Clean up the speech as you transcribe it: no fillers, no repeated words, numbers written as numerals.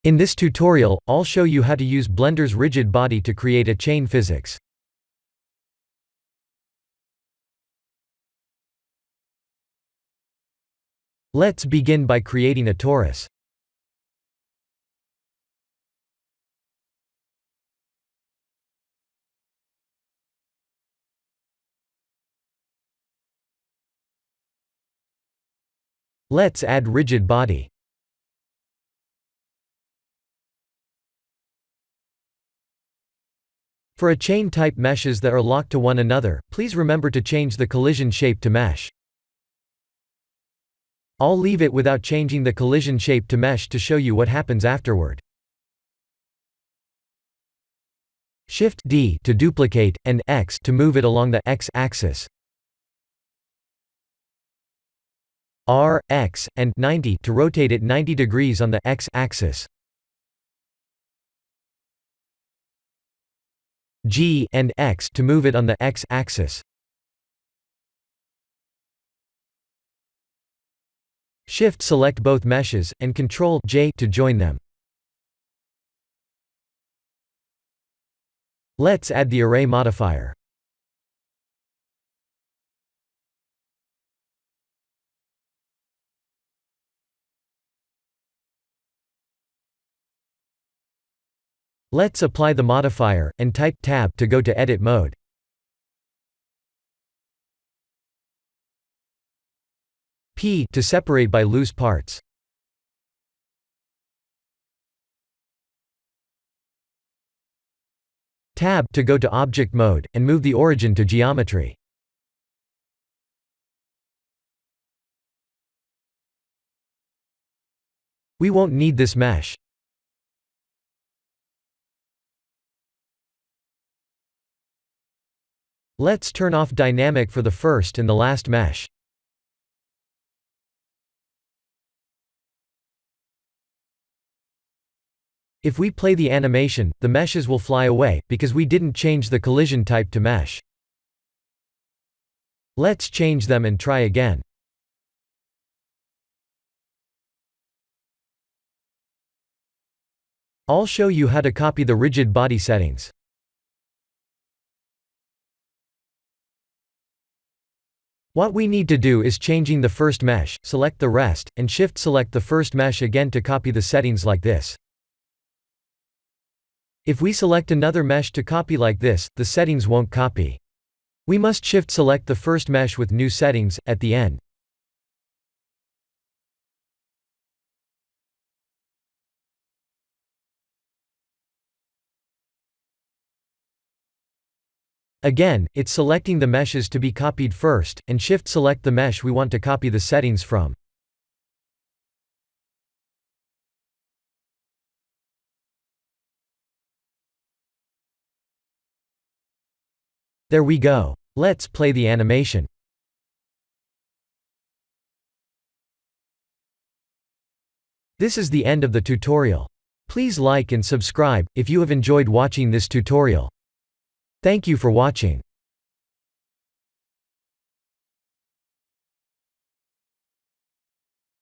In this tutorial, I'll show you how to use Blender's rigid body to create a chain physics. Let's begin by creating a torus. Let's add rigid body. For a chain-type meshes that are locked to one another, please remember to change the collision shape to mesh. I'll leave it without changing the collision shape to mesh to show you what happens afterward. Shift-D to duplicate, and X to move it along the X-axis. R, X, and 90 to rotate it 90 degrees on the X-axis. G and X to move it on the X-axis. Shift-select both meshes, and Ctrl-J to join them. Let's add the array modifier. Let's apply the modifier, and type Tab to go to edit mode. P to separate by loose parts. Tab to go to object mode, and move the origin to geometry. We won't need this mesh. Let's turn off dynamic for the first and the last mesh. If we play the animation, the meshes will fly away, because we didn't change the collision type to mesh. Let's change them and try again. I'll show you how to copy the rigid body settings. What we need to do is changing the first mesh, select the rest, and shift-select the first mesh again to copy the settings like this. If we select another mesh to copy like this, the settings won't copy. We must shift-select the first mesh with new settings at the end. Again, it's selecting the meshes to be copied first, and shift-select the mesh we want to copy the settings from. There we go. Let's play the animation. This is the end of the tutorial. Please like and subscribe if you have enjoyed watching this tutorial. Thank you for watching.